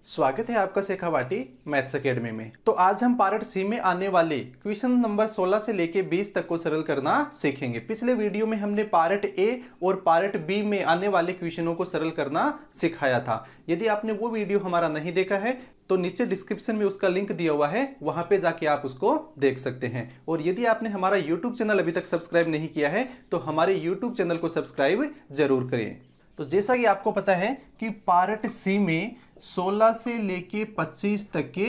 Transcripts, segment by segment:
स्वागत है आपका शेखावाटी मैथ्स एकेडमी में। तो आज हम पार्ट सी में आने वाले क्वेश्चन नंबर 16 से लेके 20 तक को सरल करना सीखेंगे। पिछले वीडियो में हमने पार्ट ए और पार्ट बी में आने वाले क्वेश्चनों को सरल करना सिखाया था। यदि आपने वो वीडियो हमारा नहीं देखा है तो नीचे डिस्क्रिप्शन में उसका लिंक दिया हुआ है, वहां पे जाके आप उसको देख सकते हैं। और यदि आपने हमारा यूट्यूब चैनल अभी तक सब्सक्राइब नहीं किया है तो हमारे यूट्यूब चैनल को सब्सक्राइब जरूर करें। तो जैसा कि आपको पता है कि पार्ट सी में 16 से लेके 25 तक के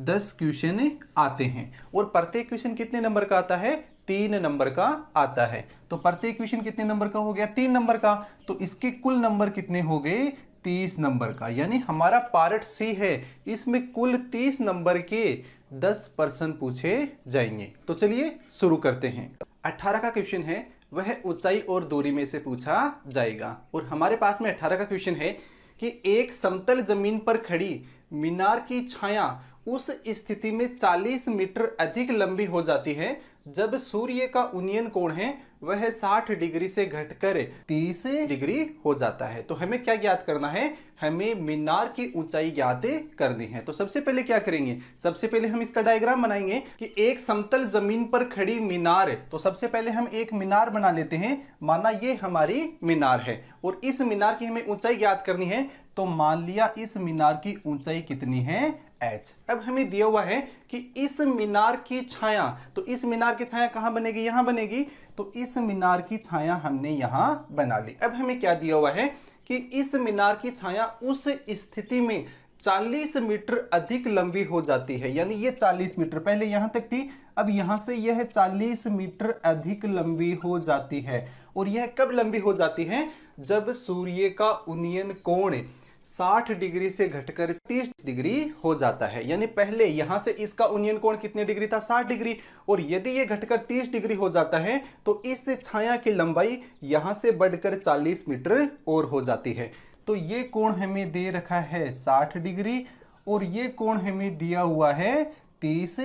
10 क्वेश्चन आते हैं और प्रत्येक क्वेश्चन कितने नंबर का आता है? 3 नंबर का आता है। तो प्रत्येक क्वेश्चन कितने नंबर का हो गया? 3 नंबर का। तो इसके कुल नंबर कितने हो गए? 30 नंबर का। यानी हमारा पार्ट सी है, इसमें कुल 30 नंबर के 10 प्रश्न पूछे जाएंगे। तो चलिए शुरू करते हैं। 18 का क्वेश्चन है वह ऊंचाई और दूरी में से पूछा जाएगा। और हमारे पास में 18 का क्वेश्चन है कि एक समतल जमीन पर खड़ी मीनार की छाया उस स्थिति में 40 मीटर अधिक लंबी हो जाती है जब सूर्य का उन्नयन कोण है वह 60 डिग्री से घटकर 30 डिग्री हो जाता है। तो हमें क्या ज्ञात करना है? हमें मीनार की ऊंचाई ज्ञात करनी है। तो सबसे पहले क्या करेंगे? सबसे पहले हम इसका डायग्राम बनाएंगे कि एक समतल जमीन पर खड़ी मीनार। तो सबसे पहले हम एक मीनार बना लेते हैं। माना ये हमारी मीनार है और इस मीनार की हमें ऊंचाई ज्ञात करनी है। तो मान लिया इस मीनार की ऊंचाई कितनी है? h। अब हमें दिया हुआ है कि इस मीनार की छाया, तो इस मीनार की छाया कहां बनेगी? यहां बनेगी। तो इस मीनार की छाया हमने यहां बना ली। अब हमें क्या दिया हुआ है कि इस मीनार की छाया उस स्थिति में 40 मीटर अधिक लंबी हो जाती है। यानी ये 40 मीटर पहले यहां तक थी, अब यहां से यह 40 मीटर अधिक लंबी हो जाती है। और यह कब लंबी हो जाती है? जब सूर्य का उन्नयन कोण 60 डिग्री से घटकर 30 डिग्री हो जाता है। यानी पहले यहां से इसका उन्नयन कोण कितने डिग्री था? 60 डिग्री। और यदि ये घटकर 30 डिग्री हो जाता है तो इस छाया की लंबाई यहां से बढ़कर 40 मीटर और हो जाती है। तो ये कोण हमें दे रखा है 60 डिग्री और ये कोण हमें दिया हुआ है 30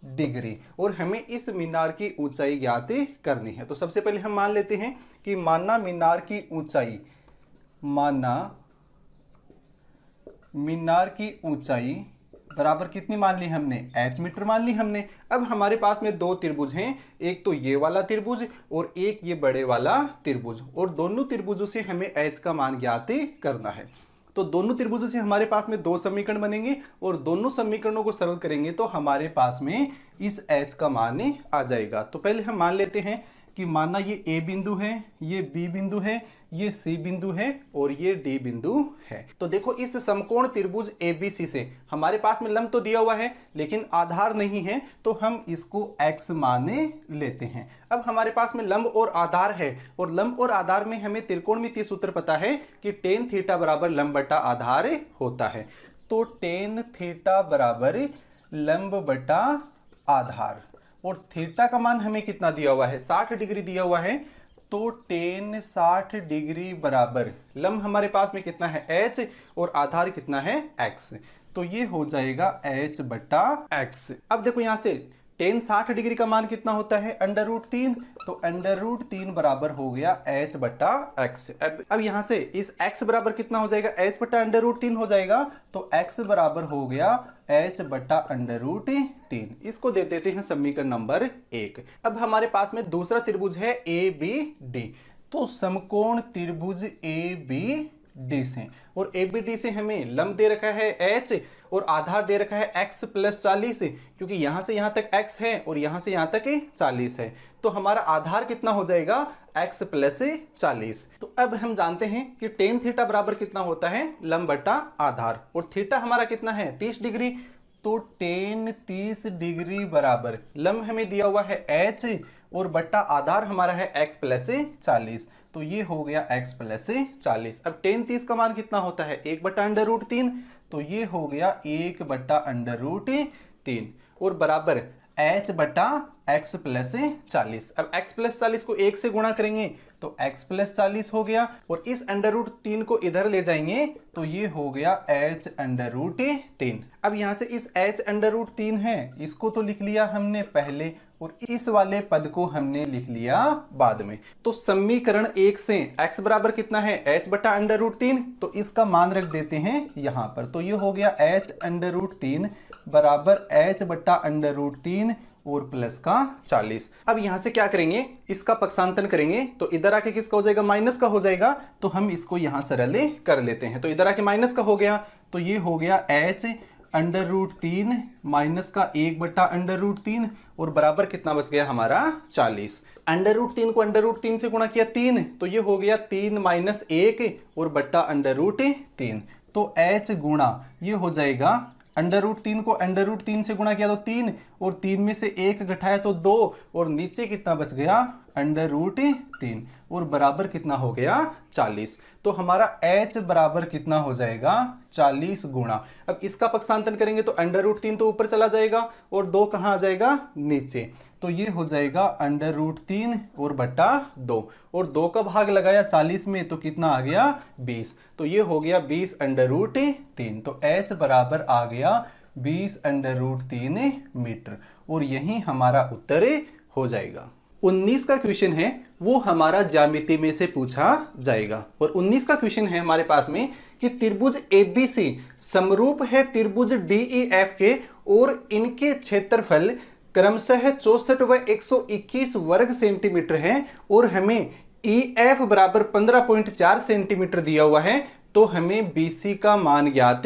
डिग्री। और हमें इस मीनार की ऊंचाई ज्ञात करनी है। तो सबसे पहले हम मान लेते हैं कि माना मीनार की ऊंचाई, माना मीनार की ऊंचाई बराबर कितनी मान ली हमने? h मीटर मान ली हमने। अब हमारे पास में दो त्रिभुज हैं, एक तो ये वाला त्रिभुज और एक ये बड़े वाला त्रिभुज, और दोनों त्रिभुजों से हमें h का मान ज्ञात करना है। तो दोनों त्रिभुजों से हमारे पास में दो समीकरण बनेंगे और दोनों समीकरणों को सरल करेंगे तो हमारे पास में इस h का मान आ जाएगा। तो पहले हम मान लेते हैं कि माना ये A बिंदु है, ये B बिंदु है, ये C बिंदु है और ये D बिंदु है। तो देखो इस समकोण त्रिभुज ABC से हमारे पास में लंब तो दिया हुआ है लेकिन आधार नहीं है, तो हम इसको x माने लेते हैं। अब हमारे पास में लंब और आधार है और लंब और आधार में हमें त्रिकोणमितीय सूत्र पता है कि tan थीटा बराबर लंब बटा आधार होता है। तो tan थीटा बराबर लंब बटा आधार, और थीटा का मान हमें कितना दिया हुआ है? 60 डिग्री दिया हुआ है। तो tan 60 डिग्री बराबर लंब हमारे पास में कितना है? h, और आधार कितना है? x। तो ये हो जाएगा h बटा x। अब देखो यहां से tan 60 डिग्री का मान कितना होता है? √3। तो √3 बराबर हो गया h बटा x। अब यहां से इस x बराबर कितना हो जाएगा? h बटा √3 हो जाएगा। तो x बराबर हो गया h बटा √3। इसको दे देते हैं समीकरण नंबर 1। अब हमारे पास में दूसरा त्रिभुज है ABD। तो समकोण त्रिभुज ABD से, और ABD से हमें लंब दे रखा है h और आधार दे रखा है x + 40, क्योंकि यहां से यहां तक x है और यहां से यहां तक 40 है। तो हमारा आधार कितना हो जाएगा? x + 40। तो अब हम जानते हैं कि tan थीटा बराबर कितना होता है? लंब बटा आधार, और थीटा हमारा कितना है? 30 डिग्री। तो tan 30 डिग्री बराबर लंब हमें दिया हुआ है h और बटा आधार हमारा है x + 40। तो ये हो गया x + 40। अब tan 30 का मान कितना होता है? 1 बटा √3। तो ये हो गया 1 बटा √3 और बराबर h बटा x + 40। अब x + 40 को 1 से गुणा करेंगे तो x प्लस 40 हो गया, और इस अंडर रूट 3 को इधर ले जाएंगे तो ये हो गया h अंडर रूट 3। अब यहां से इस h अंडर रूट 3 है, इसको तो लिख लिया हमने पहले, और इस वाले पद को हमने लिख लिया बाद में। तो समीकरण 1 से x बराबर कितना है, h बटा अंडर रूट 3, तो इसका मान रख देते हैं यहां पर। तो ये हो गया h अंडर रूट 3 बराबर h बटा अंडर रूट 3 और प्लस का 40। अब यहां से क्या करेंगे, इसका पक्षांतन करेंगे, तो इधर आके किसका हो जाएगा, माइनस का हो जाएगा। तो हम इसको यहां सरल कर लेते हैं, तो इधर आके माइनस का हो गया, तो ये हो गया h अंडर रूट 3 माइनस का 1 बटा अंडर रूट 3 और बराबर कितना बच गया हमारा 40। अंडर रूट 3 को अंडर रूट 3 से गुणा किया 3, तो ये हो गया 3 माइनस 1 और बट्टा अंडर रूट 3। तो h गुणा ये हो जाएगा, अंडर रूट 3 को अंडर रूट 3 से गुणा किया तो 3, और 3 में से 1 घटाया तो 2, और नीचे कितना बच गया अंडर रूट 3, और बराबर कितना हो गया 40। तो हमारा h बराबर कितना हो जाएगा 40 गुणा, अब इसका पक्षांतन करेंगे तो अंडर रूट 3 तो ऊपर चला जाएगा और 2 कहाँ आ जाएगा नीचे, तो ये हो जाएगा अंडर रूट 3 और बटा 2, और 2 का भाग लगाया 40 में तो कितना आ गया 20, तो ये हो गया 20 अंडर रूट 3। तो h बराबर आ गया 20 अंडर रूट 3 मीटर, और यही हमारा उत्तर हो जाएगा। 19 का क्वेश्चन है वो हमारा ज्यामिति में से पूछा जाएगा, और 19 का क्वेश्चन है हमारे पास में कि त्रिभुज ABC समरूप है त्रिभुज DEF के, और इनके क्षेत्रफल क्रमशः 64 व 121 वर्ग सेंटीमीटर है, और हमें EF बराबर 15.4 सेंटीमीटर दिया हुआ है, तो हमें BC का मान ज्ञात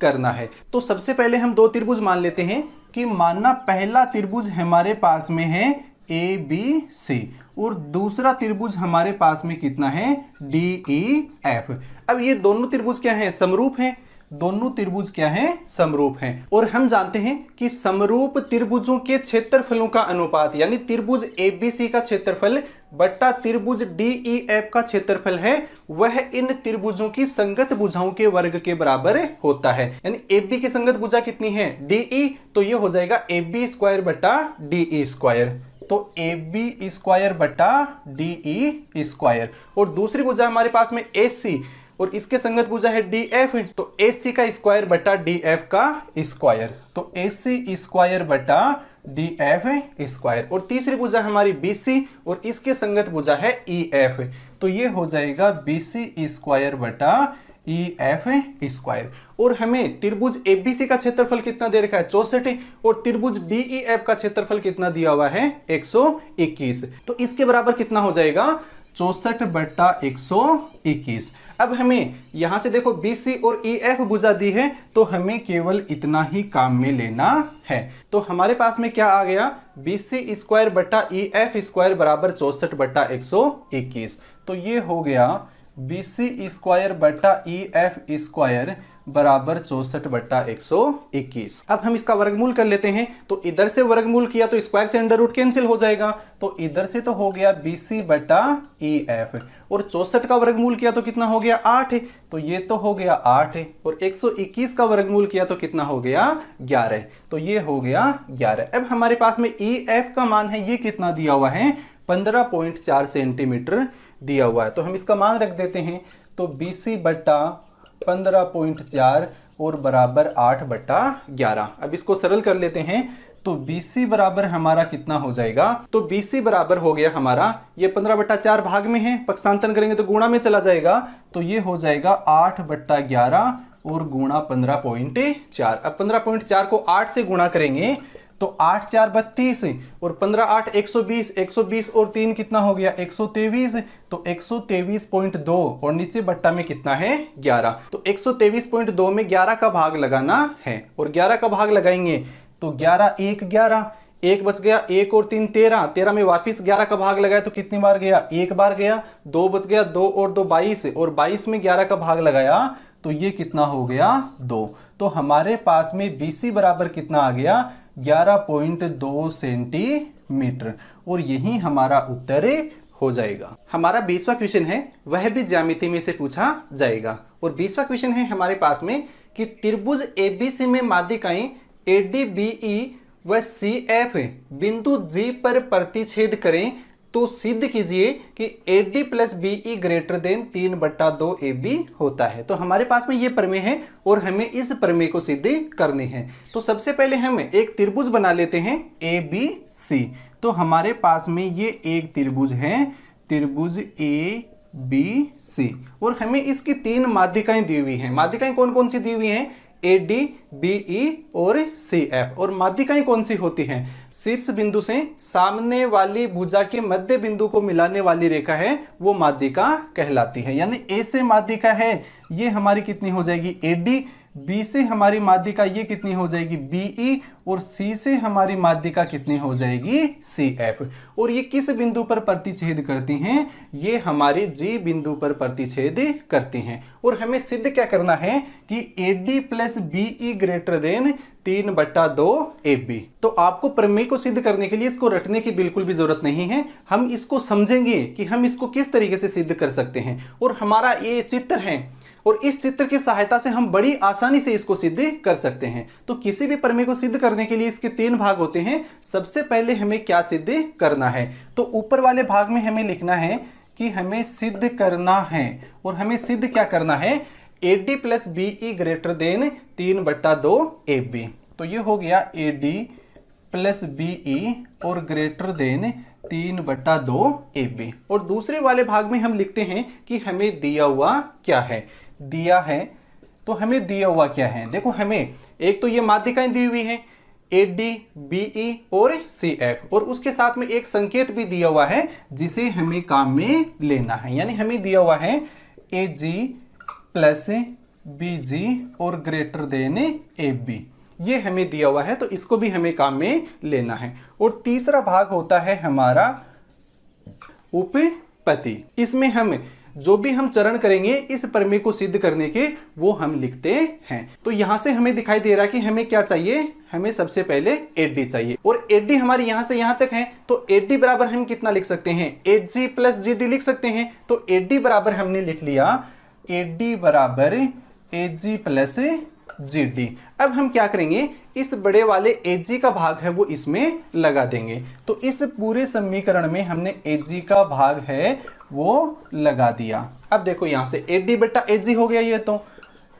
करना है। तो सबसे पहले हम दो त्रिभुज मान लेते हैं कि मानना पहला त्रिभुज हमारे पास में है ABC, और दूसरा त्रिभुज हमारे पास में कितना है DEF। अब ये दोनों त्रिभुज क्या हैं, समरूप हैं, दोनों त्रिभुज क्या हैं समरूप हैं, और हम जानते हैं कि समरूप त्रिभुजों के क्षेत्रफलों का अनुपात, यानी त्रिभुज ABC का क्षेत्रफल बट्टा त्रिभुज DEF का क्षेत्रफल है, वह इन त्रिभुजों की संगत भुजाओं के वर्ग के बराबर होता है। यानी AB की संगत भुजा कितनी है DE, तो ये हो जाएगा AB स्क्वायर बट्टा DE स्क्वायर, तो AB स्क्वायर बट्टा DE स्क्वायर, और दूसरी भुजा हमारे पास में AC और इसके संगत भुजा है DF, तो AC का स्क्वायर बटा DF का स्क्वायर, तो AC स्क्वायर बटा DF स्क्वायर, और तीसरी भुजा हमारी BC और इसके संगत भुजा है EF, तो ये हो जाएगा BC स्क्वायर बटा EF स्क्वायर। और हमें त्रिभुज ABC का क्षेत्रफल कितना दे रखा है 64, और त्रिभुज DEF का क्षेत्रफल कितना दिया हुआ है 121, तो इसके बराबर कितना हो जाएगा 64 बट्टा 121। अब हमें यहां से देखो BC और EF भुजा दी है, तो हमें केवल इतना ही काम में लेना है। तो हमारे पास में क्या आ गया BC स्क्वायर बट्टा EF स्क्वायर बराबर 64 बट्टा 121, तो ये हो गया BC स्क्वायर बट्टा EF स्क्वायर बराबर 64 बट्टा 121। अब हम इसका वर्गमूल कर लेते हैं, तो इधर से वर्गमूल किया तो स्क्वायर से अंडर रूट कैंसिल हो जाएगा, तो इधर से तो हो गया BC बट्टा EF, और 64 का वर्गमूल किया तो कितना हो गया 8, तो ये तो हो गया 8, और 121 का वर्गमूल किया तो कितना हो गया 11, तो ये हो गया 11। अब हमारे पास में EF का मान है, ये कितना दिया हुआ है 15.4 सेंटीमीटर दिया हुआ है, तो हम इसका मान रख देते हैं, तो BC बट्टा 15.4 और बराबर 8 बट्टा 11। अब इसको सरल कर लेते हैं, तो BC बराबर हमारा कितना हो जाएगा, तो BC बराबर हो गया हमारा, ये 15 बट्टा 4 भाग में है, पक्षांतन करेंगे तो गुणा में चला जाएगा, तो ये हो जाएगा 8 बट्टा 11 और गुणा 15.4। अब 15.4 को 8 से गुणा करेंगे तो 8 4 32 और 15 8 120, 120 और 3 कितना हो गया 123, तो 123.2 और नीचे बट्टा में कितना है 11, तो 123.2 में 11 का भाग लगाना है, और 11 का भाग लगाएंगे तो 11 1 11, 1 बच गया, 1 और 3 13, 13 में वापिस 11 का भाग लगाया तो कितनी बार गया 1 बार गया, 2 बच गया, 2 और 2 22, और 22 में 11 का भाग लगाया तो ये कितना हो गया 2, तो हमारे पास में BC बराबर कितना आ गया 11.2 सेंटीमीटर, और यही हमारा उत्तर हो जाएगा। हमारा 20वां क्वेश्चन है वह भी ज्यामिति में से पूछा जाएगा, और 20वां क्वेश्चन है हमारे पास में कि त्रिभुज ABC में माध्यिकाएं ADBE व CF बिंदु G पर प्रतिच्छेद करें तो सिद्ध कीजिए कि AD plus BE greater than 3/2 AB होता है। तो हमारे पास में ये प्रमेय है और हमें इस प्रमेय को सिद्ध करनी है। तो सबसे पहले हम एक त्रिभुज बना लेते हैं ABC। तो हमारे पास में ये एक त्रिभुज है, त्रिभुज ABC, और हमें इसकी 3 माध्यिकाएं दी हुई हैं। माध्यिकाएं कौन कौन सी दी हुई हैं? AD, BE और CF। और माध्यिकाएं कौन सी होती हैं? शीर्ष बिंदु से सामने वाली भुजा के मध्य बिंदु को मिलाने वाली रेखा है, वो माध्यिका कहलाती है। यानी A से माध्यिका है, ये हमारी कितनी हो जाएगी? AD। B से हमारी माध्यिका ये कितनी हो जाएगी? BE। और C से हमारी माध्यिका कितनी हो जाएगी? CF। और ये किस बिंदु पर प्रतिच्छेद करती हैं? ये हमारी G बिंदु पर प्रतिच्छेद करती हैं। और हमें सिद्ध क्या करना है कि AD plus BE greater than 3/2 AB। तो आपको प्रमेय को सिद्ध करने के लिए इसको रटने की बिल्कुल भी जरूरत नहीं है। हम इसको समझेंगे कि हम इसको किस तरीके से सिद्ध कर सकते हैं। और हमारा ये चित्र है और इस चित्र की सहायता से हम बड़ी आसानी से इसको सिद्ध कर सकते हैं। तो किसी भी प्रमेय को सिद्ध करने के लिए इसके 3 भाग होते हैं। सबसे पहले हमें क्या सिद्ध करना है? तो ऊपर वाले भाग में हमें लिखना है कि हमें सिद्ध करना है। और हमें सिद्ध क्या करना है? AD plus BE greater than 3/2 AB। तो ये हो गया AD प्लस BE और ग्रेटर देन 3/2 AB। और दूसरे वाले भाग में हम लिखते हैं कि हमें दिया हुआ क्या है। दिया है तो हमें दिया हुआ क्या है? देखो, हमें एक तो ये माध्यिकाएं दी हुई हैं AD, BE और CF, और उसके साथ में एक संकेत भी दिया हुआ है जिसे हमें काम में लेना है। यानी हमें दिया हुआ है AG प्लस BG और ग्रेटर देन AB, ये हमें दिया हुआ है। तो इसको भी हमें काम में लेना है। और तीसरा भाग होता है हमारा उपपत्ति। इसमें हम जो भी हम चरण करेंगे इस प्रमेय को सिद्ध करने के, वो हम लिखते हैं। तो यहां से हमें दिखाई दे रहा है कि हमें क्या चाहिए? हमें सबसे पहले AD चाहिए। और AD हमारी यहां से यहां तक है, तो AD बराबर हम कितना लिख सकते हैं? AG प्लस GD लिख सकते हैं। तो AD बराबर हमने लिख लिया, AD बराबर AG प्लस GD। अब हम क्या करेंगे? इस बड़े वाले AG का भाग है वो इसमें लगा देंगे। तो इस पूरे समीकरण में हमने AG का भाग है वो लगा दिया। अब देखो यहां से AD बटा AG हो गया, ये तो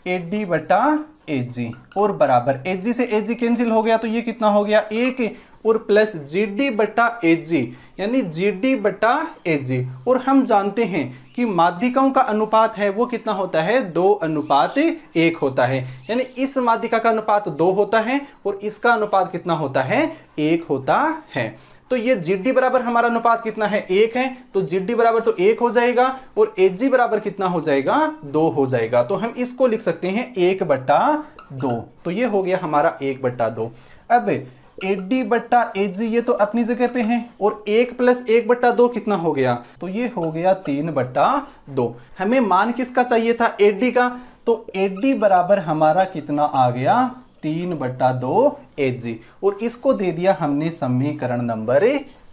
AD बटा AG और बराबर AG से AG कैंसिल हो गया, तो ये कितना हो गया? 1 और प्लस GD बटा AG, यानी GD बटा AG। और हम जानते हैं कि माध्यिकाओं का अनुपात है वो कितना होता है? 2:1 होता है। यानी इस माध्यिका का अनुपात 2 होता है और इसका अनुपात कितना होता है? 1 होता है। तो ये GD बराबर हमारा अनुपात कितना है? 1 है। तो GD बराबर तो 1 हो जाएगा और AG बराबर कितना हो जाएगा? 2 हो जाएगा। तो हम इसको लिख सकते हैं 1/2। तो ये हो गया हमारा 1/2। अब AD बटा AG ये तो अपनी जगह पे है, और 1 प्लस 1/2 कितना हो गया? तो ये हो गया 3/2। हमें मान किसका चाहिए था? AD का। तो AD बराबर हमारा कितना आ गया? 3/2 AG। और इसको दे दिया हमने समीकरण नंबर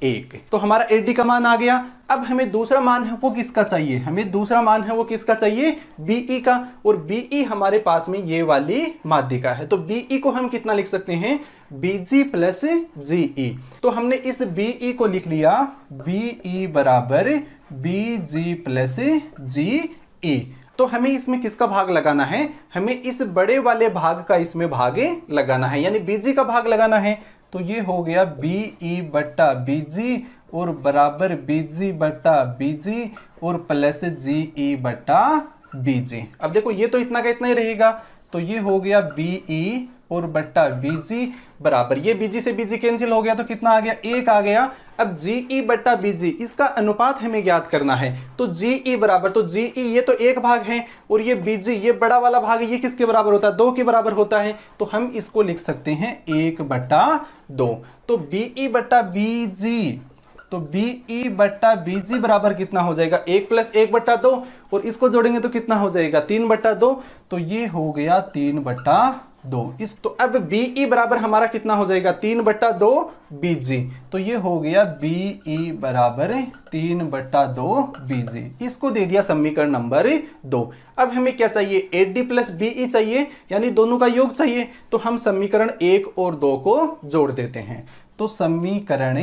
1। तो हमारा AD का मान आ गया। अब हमें दूसरा मान है वो किसका चाहिए? हमें दूसरा मान है वो किसका चाहिए? BE का। और BE हमारे पास में ये वाली माध्यिका है। तो BE को हम कितना लिख सकते हैं? BG plus GE। तो हमने इस BE को लिख लिया BE बराबर BG प्लस GE। तो हमें इसमें किसका भाग लगाना है? हमें इस बड़े वाले भाग का इसमें भाग लगाना है, यानी BG का भाग लगाना है। तो ये हो गया BE बटा BG और बराबर BG बटा BG और प्लस GE बटा BG। अब देखो ये तो इतना का इतना ही रहेगा। तो ये हो गया BE और बट्टा BG बराबर, ये BG से BG कैंसिल हो गया तो कितना आ गया? 1 आ गया। अब GE बट्टा BG इसका अनुपात हमें ज्ञात करना है। तो GE बराबर, तो GE ये तो 1 भाग है और ये BG ये बड़ा वाला भाग है, ये किसके बराबर होता है? 2 के बराबर होता है। तो हम इसको लिख सकते हैं 1/2। तो BE बट्टा BG, तो BE बट्टा BG बराबर कितना हो जाएगा? 1 प्लस 1/2 और इसको जोड़ेंगे तो कितना हो जाएगा? 3/2। तो ये हो गया 3/2। तो अब BE बराबर हमारा कितना हो जाएगा? 3/2 BG। तो ये हो गया BE बराबर 3/2 BG। इसको दे दिया समीकरण नंबर 2। अब हमें क्या चाहिए? AD प्लस BE चाहिए, यानी दोनों का योग चाहिए। तो हम समीकरण 1 और 2 को जोड़ देते हैं। तो समीकरण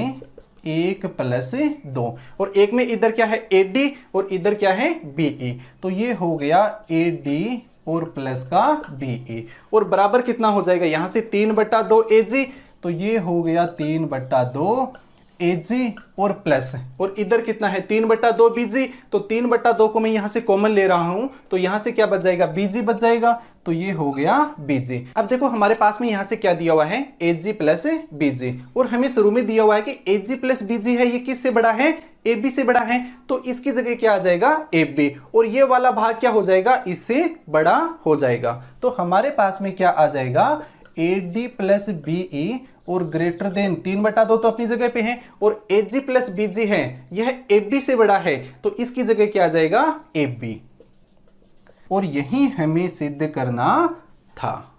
1 प्लस 2, और एक में इधर क्या है AD और इधर क्या है BE, तो ये हो गया AD और प्लस का BE, और बराबर कितना हो जाएगा यहां से 3/2 AG, तो ये हो गया 3/2 AG और प्लस, और इधर कितना है 3/2 BG, तो 3/2 को मैं यहां से कॉमन ले रहा हूं, तो यहां से क्या बच जाएगा BG बच जाएगा, तो ये हो गया BG। अब देखो हमारे पास में यहां से क्या दिया हुआ है AG प्लस BG, और हमें शुरू में दिया हुआ है कि AG प्लस BG है, ये किससे बड़ा है AB से बड़ा है, तो इसकी जगह क्या आ जाएगा AB, और ये वाला भाग क्या हो जाएगा इससे बड़ा हो जाएगा, तो हमारे पास में क्या आ जाएगा AD प्लस BE और ग्रेटर देन 3/2 तो अपनी जगह पे है, और AG प्लस BG है यह AB से बड़ा है, तो इसकी जगह क्या आ जाएगा AB, और यही हमें सिद्ध करना था।